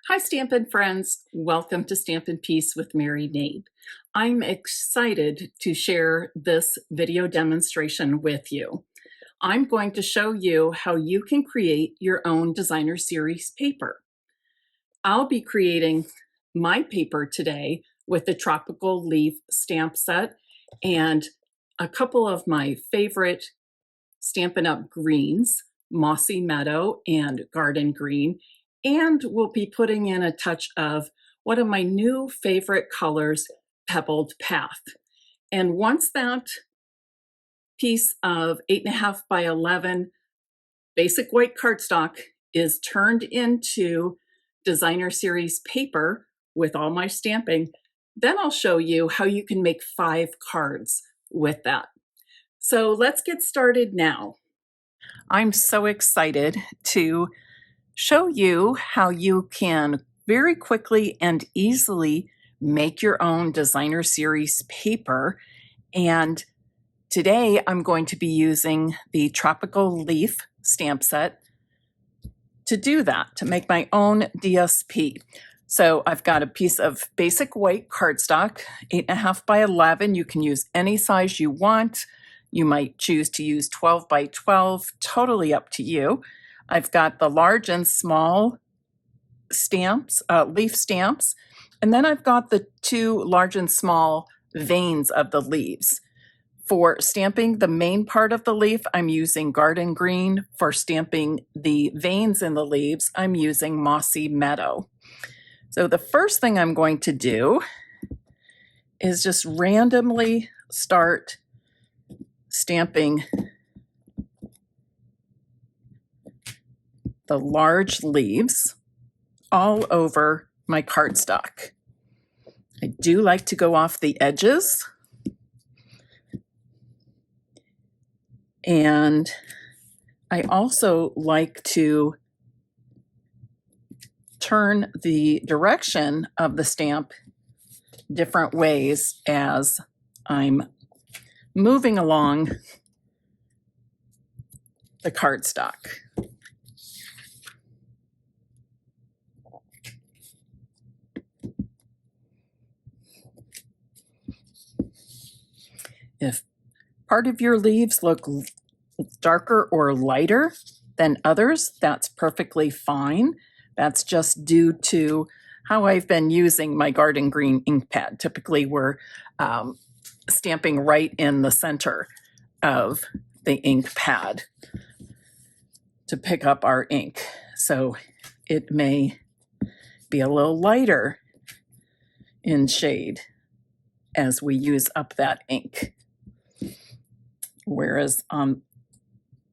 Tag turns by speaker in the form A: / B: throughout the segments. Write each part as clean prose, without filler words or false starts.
A: Hi, Stampin' friends. Welcome to Stampin' Peace with Mary Knabe. I'm excited to share this video demonstration with you. I'm going to show you how you can create your own designer series paper. I'll be creating my paper today with the tropical leaf stamp set and a couple of my favorite Stampin' Up greens, Mossy Meadow and Garden Green, and we'll be putting in a touch of one of my new favorite colors, Pebbled Path. And once that piece of 8.5 by 11 basic white cardstock is turned into designer series paper with all my stamping, then I'll show you how you can make 5 cards with that. So let's get started now. I'm so excited to show you how you can very quickly and easily make your own designer series paper. And today I'm going to be using the tropical leaf stamp set to do that, to make my own DSP. So I've got a piece of basic white cardstock, 8.5 by 11. You can use any size you want. You might choose to use 12 by 12, totally up to you. I've got the large and small stamps, leaf stamps, and then I've got the 2 large and small veins of the leaves. For stamping the main part of the leaf, I'm using Garden Green. For stamping the veins in the leaves, I'm using Mossy Meadow. So the first thing I'm going to do is just randomly start stamping the large leaves all over my cardstock. I do like to go off the edges, and I also like to turn the direction of the stamp different ways as I'm moving along the cardstock. If part of your leaves look darker or lighter than others, that's perfectly fine. That's just due to how I've been using my Garden Green ink pad. Typically, we're stamping right in the center of the ink pad to pick up our ink. So it may be a little lighter in shade as we use up that ink. Whereas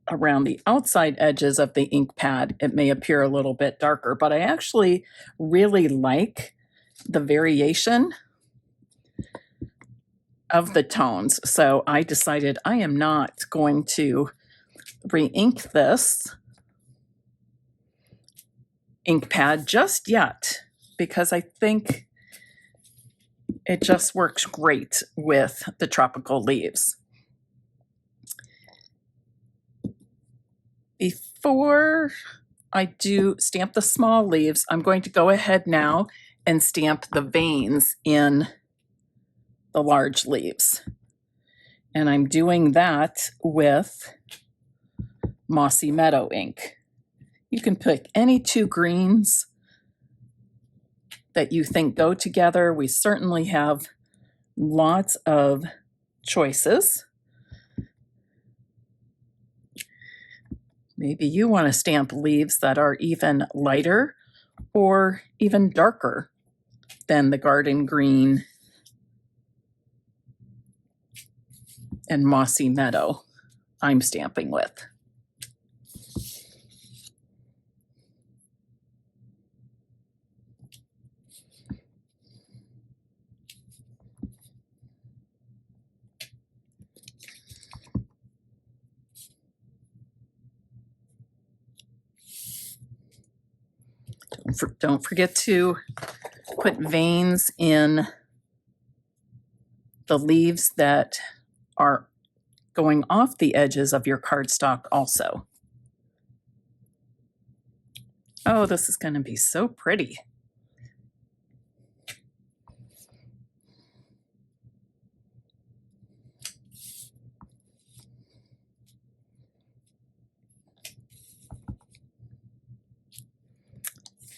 A: around the outside edges of the ink pad, it may appear a little bit darker, but I actually really like the variation of the tones. So I decided I am not going to re-ink this ink pad just yet, because I think it just works great with the tropical leaves. Before I do stamp the small leaves, I'm going to go ahead now and stamp the veins in the large leaves. And I'm doing that with Mossy Meadow ink. You can pick any 2 greens that you think go together. We certainly have lots of choices. Maybe you want to stamp leaves that are even lighter or even darker than the Garden Green and Mossy Meadow I'm stamping with. Don't forget to put veins in the leaves that are going off the edges of your cardstock also. Oh, this is going to be so pretty.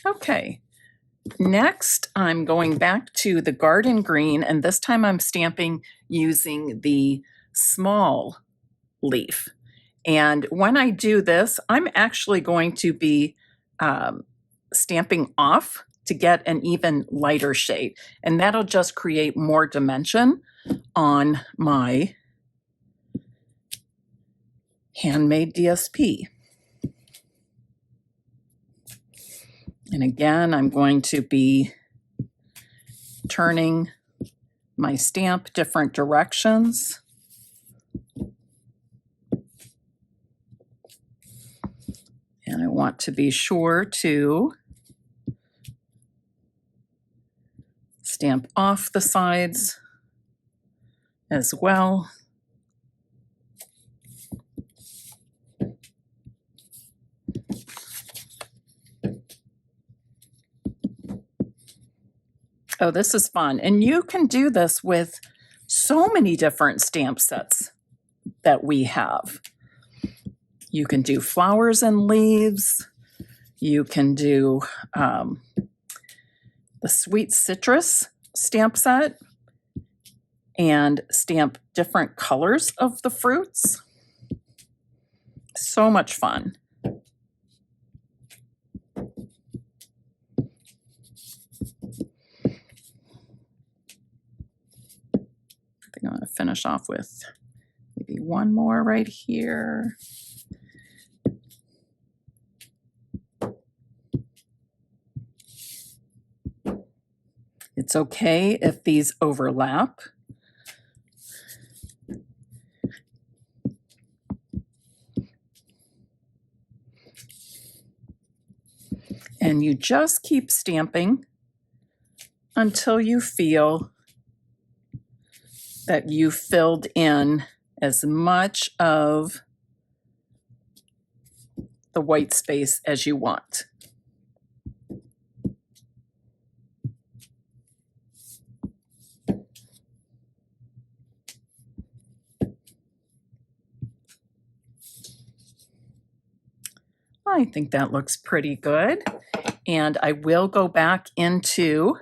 A: Okay, next I'm going back to the garden green, and this time I'm stamping using the small leaf. And when I do this, I'm actually going to be stamping off to get an even lighter shade. And that'll just create more dimension on my handmade DSP. And again, I'm going to be turning my stamp different directions. And I want to be sure to stamp off the sides as well. Oh, this is fun. And you can do this with so many different stamp sets that we have. You can do flowers and leaves. You can do the sweet citrus stamp set and stamp different colors of the fruits. So much fun. I think I'm going to finish off with maybe one more right here. It's okay if these overlap. And you just keep stamping until you feel that you filled in as much of the white space as you want. I think that looks pretty good. And I will go back into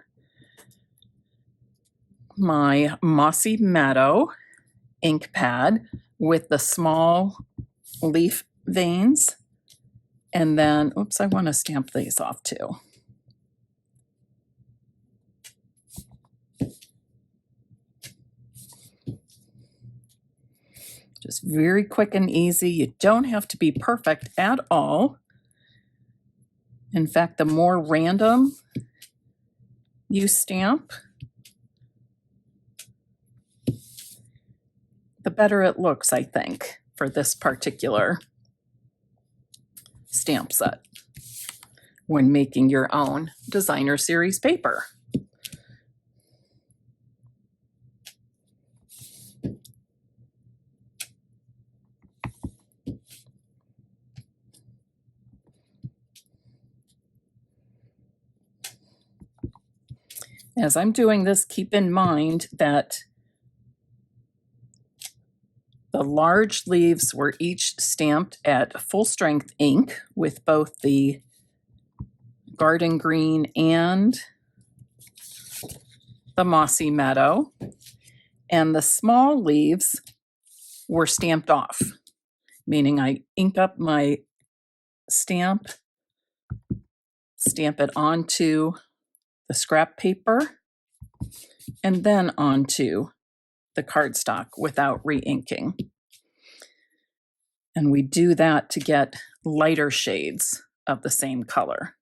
A: my Mossy Meadow ink pad with the small leaf veins. And then, oops, I want to stamp these off too. Just very quick and easy. You don't have to be perfect at all. In fact, the more random you stamp, the better it looks, I think, for this particular stamp set when making your own designer series paper. As I'm doing this, keep in mind that the large leaves were each stamped at full strength ink with both the garden green and the Mossy Meadow. And the small leaves were stamped off, meaning I ink up my stamp it onto the scrap paper, and then onto the cardstock without re-inking. And we do that to get lighter shades of the same color.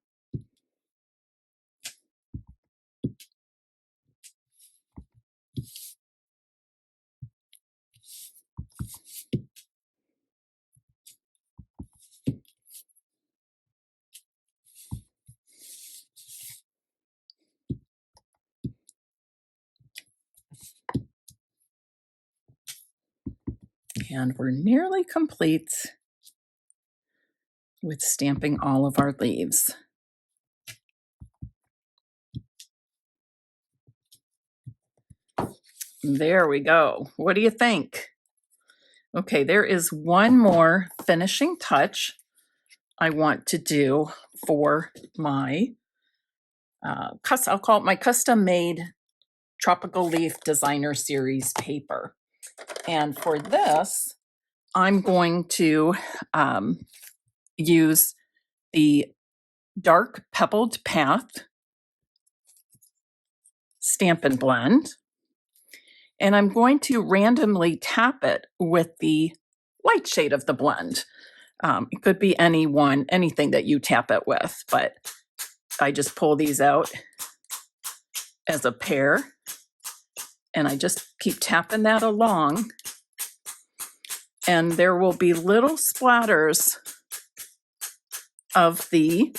A: And we're nearly complete with stamping all of our leaves. There we go. What do you think? Okay, there is one more finishing touch I want to do for my I'll call it my custom made Tropical Leaf Designer Series paper. And for this, I'm going to use the Dark Pebbled Path Stampin' Blend. And I'm going to randomly tap it with the light shade of the blend. It could be anything that you tap it with, but I just pull these out as a pair, and I just keep tapping that along, and there will be little splatters of the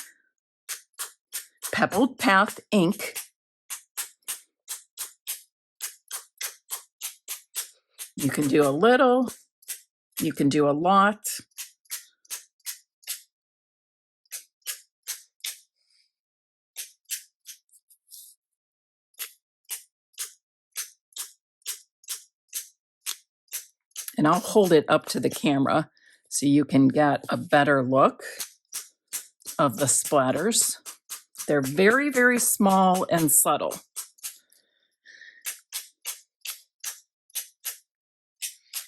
A: Pebbled Path ink. You can do a little, you can do a lot. And I'll hold it up to the camera so you can get a better look of the splatters. They're very, very small and subtle.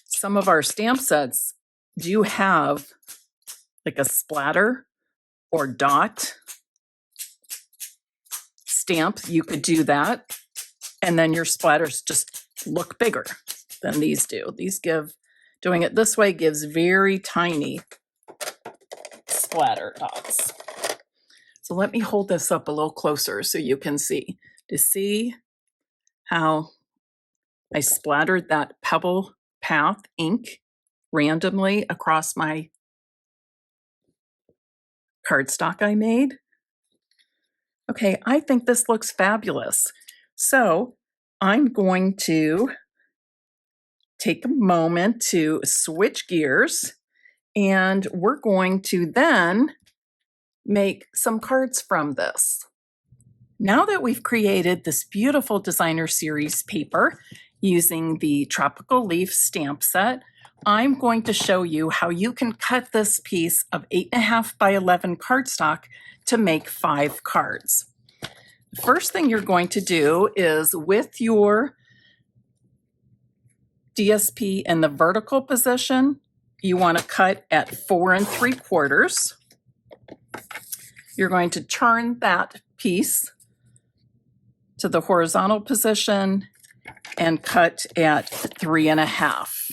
A: Some of our stamp sets do have like a splatter or dot stamp. You could do that, and then your splatters just look bigger than these do. Doing it this way gives very tiny splatter dots. So let me hold this up a little closer so you can see. To see how I splattered that Pebble Path ink randomly across my cardstock I made. Okay, I think this looks fabulous. So I'm going to take a moment to switch gears, and we're going to then make some cards from this. Now that we've created this beautiful designer series paper using the Tropical Leaf stamp set, I'm going to show you how you can cut this piece of 8.5 by 11 cardstock to make 5 cards. The first thing you're going to do is, with your DSP in the vertical position, you want to cut at 4 3/4. You're going to turn that piece to the horizontal position and cut at 3 1/2.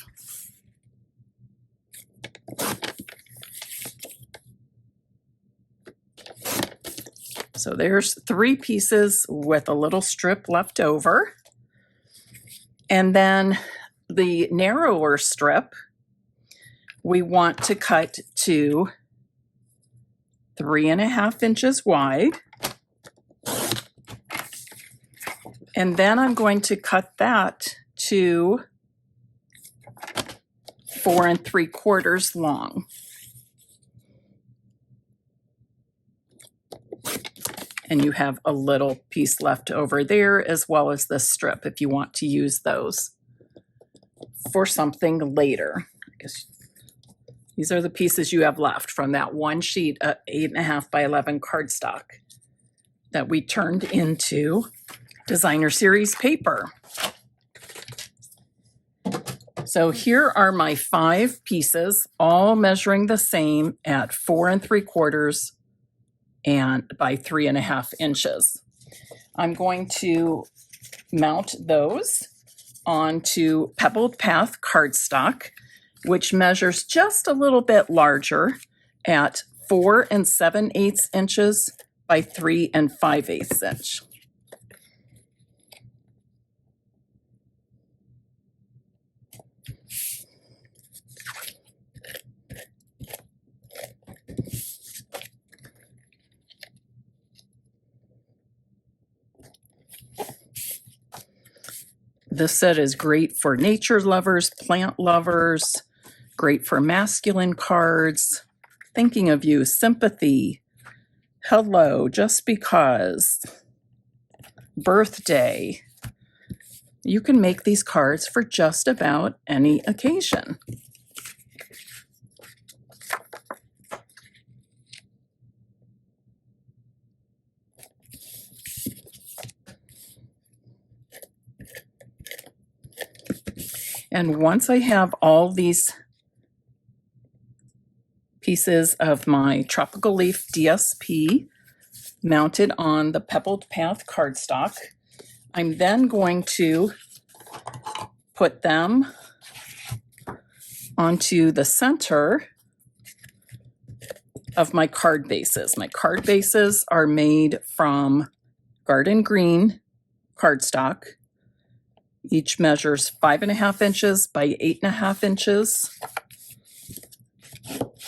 A: So there's 3 pieces with a little strip left over. And then the narrower strip, we want to cut to 3 1/2 inches wide. And then I'm going to cut that to 4 3/4 long. And you have a little piece left over there, as well as this strip, if you want to use those for something later. I guess these are the pieces you have left from that one sheet of 8.5 by 11 cardstock that we turned into designer series paper. So here are my 5 pieces, all measuring the same at 4 3/4 and by 3 1/2 inches. I'm going to mount those onto Pebbled Path cardstock, which measures just a little bit larger at 4 7/8 inches by 3 5/8 inch. This set is great for nature lovers, plant lovers, great for masculine cards. Thinking of you, sympathy, hello, just because, birthday. You can make these cards for just about any occasion. And once I have all these pieces of my Tropical Leaf DSP mounted on the Pebbled Path cardstock, I'm then going to put them onto the center of my card bases. My card bases are made from Garden Green cardstock. Each measures 5.5 inches by 8.5 inches,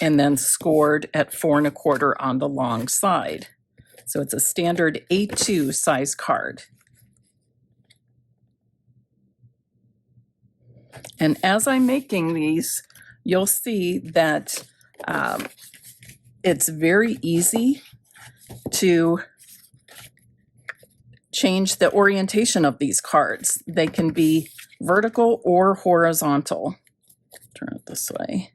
A: and then scored at 4.25 on the long side. So it's a standard A2 size card. And as I'm making these, you'll see that it's very easy to change the orientation of these cards. They can be vertical or horizontal. Turn it this way.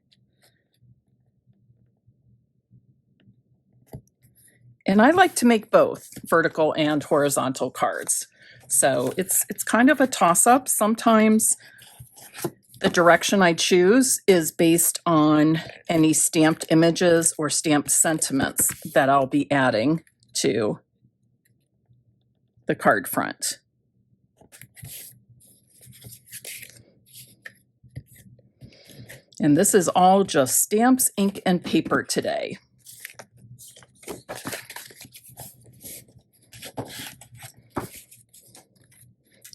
A: And I like to make both vertical and horizontal cards. So it's kind of a toss-up. Sometimes the direction I choose is based on any stamped images or stamped sentiments that I'll be adding to the card front. And this is all just stamps, ink, and paper today.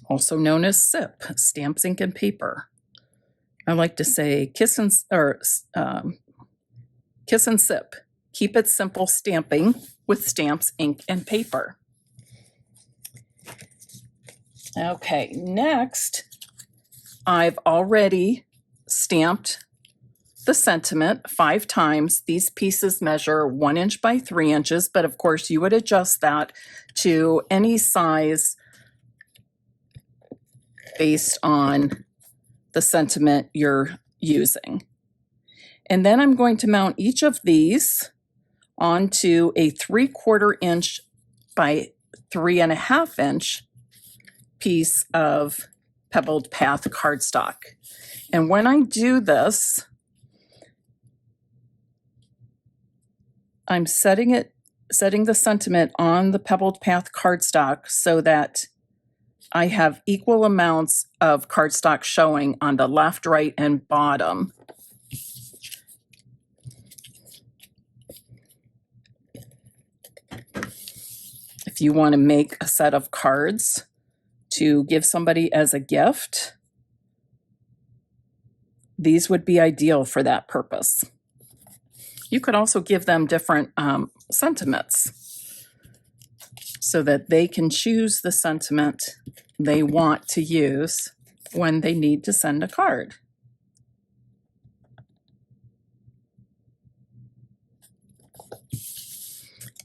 A: Also known as SIP, stamps, ink, and paper. I like to say kiss and sip. Keep it simple stamping with stamps, ink, and paper. Okay, next, I've already stamped the sentiment 5 times. These pieces measure 1 inch by 3 inches, but of course you would adjust that to any size based on the sentiment you're using. And then I'm going to mount each of these onto a 3/4 inch by 3.5 inch piece of Pebbled Path cardstock. And when I do this, I'm setting the sentiment on the Pebbled Path cardstock so that I have equal amounts of cardstock showing on the left, right, and bottom. If you want to make a set of cards to give somebody as a gift, these would be ideal for that purpose. You could also give them different sentiments so that they can choose the sentiment they want to use when they need to send a card.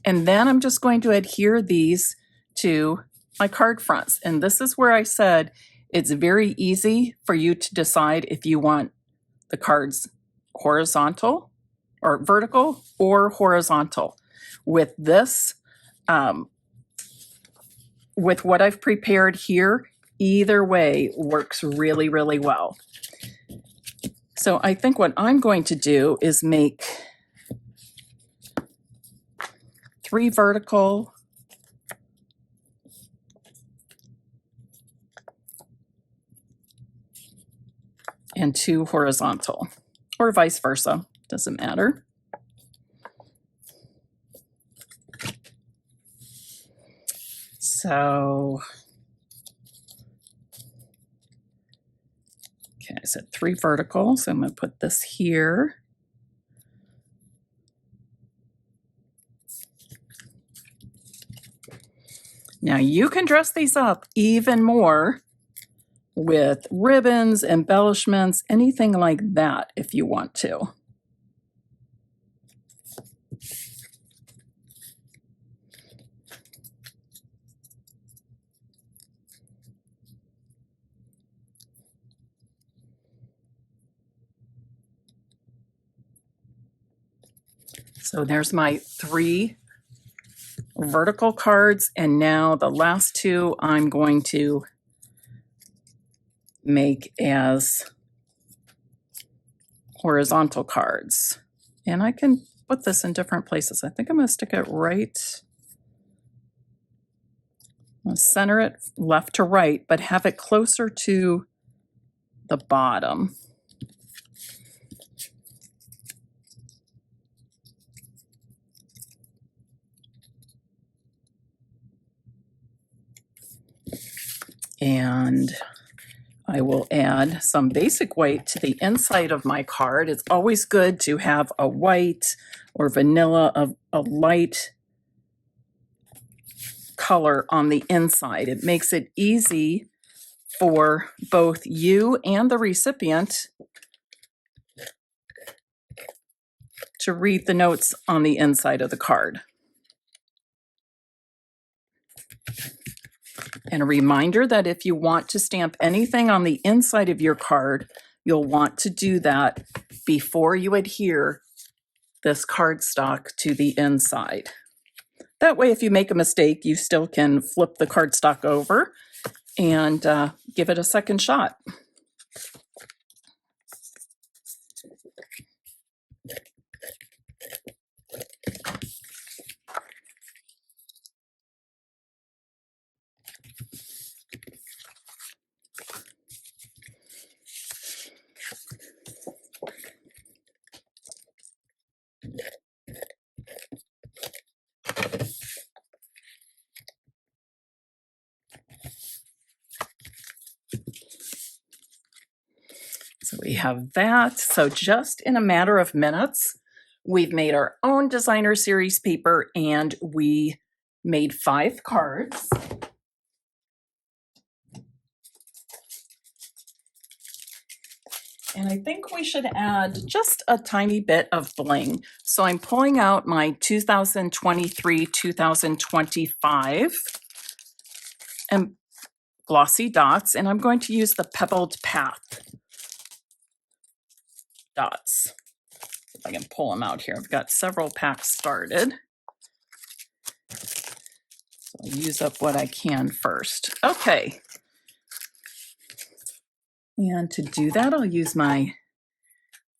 A: And then I'm just going to adhere these to my card fronts. And this is where I said it's very easy for you to decide if you want the cards horizontal or vertical or horizontal. With this, with what I've prepared here, either way works really, really well. So I think what I'm going to do is make 3 vertical and 2 horizontal, or vice versa, doesn't matter. So, okay, I said 3 vertical, so I'm going to put this here. Now you can dress these up even more with ribbons, embellishments, anything like that if you want to. So there's my 3 vertical cards, and now the last 2 I'm going to make as horizontal cards. And I can put this in different places. I think I'm going to stick it right. I'm going to center it left to right, but have it closer to the bottom. And I will add some basic white to the inside of my card. It's always good to have a white or vanilla of a light color on the inside. It makes it easy for both you and the recipient to read the notes on the inside of the card. And a reminder that if you want to stamp anything on the inside of your card, you'll want to do that before you adhere this cardstock to the inside. That way, if you make a mistake, you still can flip the cardstock over and give it a second shot. So we have that. So just in a matter of minutes, we've made our own designer series paper and we made 5 cards. And I think we should add just a tiny bit of bling. So I'm pulling out my 2023-2025 and glossy dots, and I'm going to use the Pebbled Path dots. If I can pull them out here. I've got several packs started. So I'll use up what I can first. Okay. And to do that, I'll use my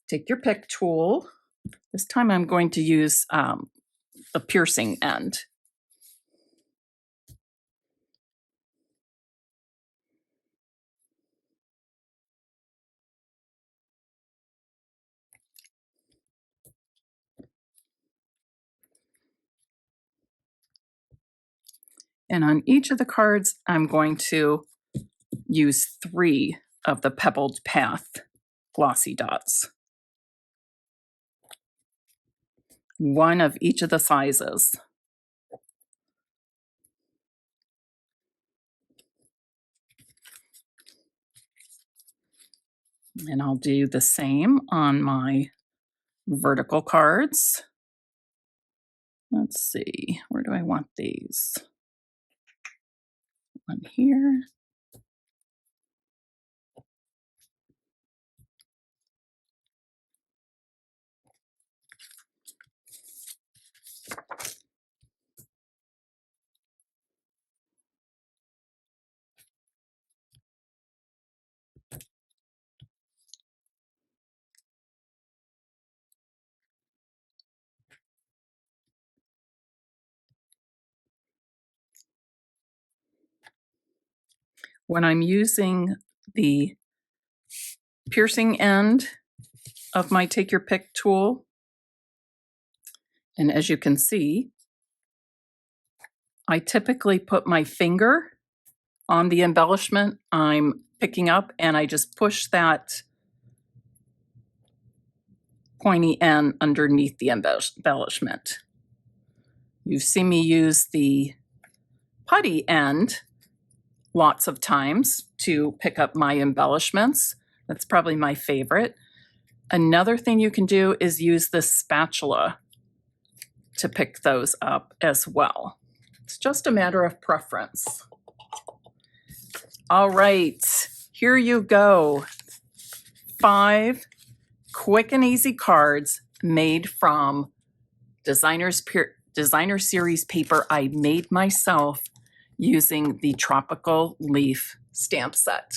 A: Take Your Pick tool. This time I'm going to use the piercing end. And on each of the cards, I'm going to use 3 of the Pebbled Path glossy dots. 1 of each of the sizes. And I'll do the same on my vertical cards. Let's see, where do I want these? One here. When I'm using the piercing end of my Take Your Pick tool, and as you can see, I typically put my finger on the embellishment I'm picking up, and I just push that pointy end underneath the embellishment. You've seen me use the putty end lots of times to pick up my embellishments. That's probably my favorite. Another thing you can do is use the spatula to pick those up as well. It's just a matter of preference. All right, here you go. 5 quick and easy cards made from designer series paper I made myself using the Tropical Leaf stamp set.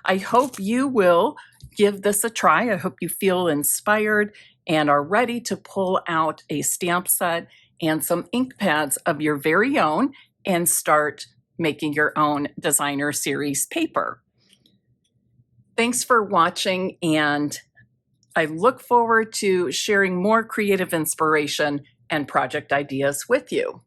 A: I hope you will give this a try. I hope you feel inspired and are ready to pull out a stamp set and some ink pads of your very own and start making your own designer series paper. Thanks for watching, and I look forward to sharing more creative inspiration and project ideas with you.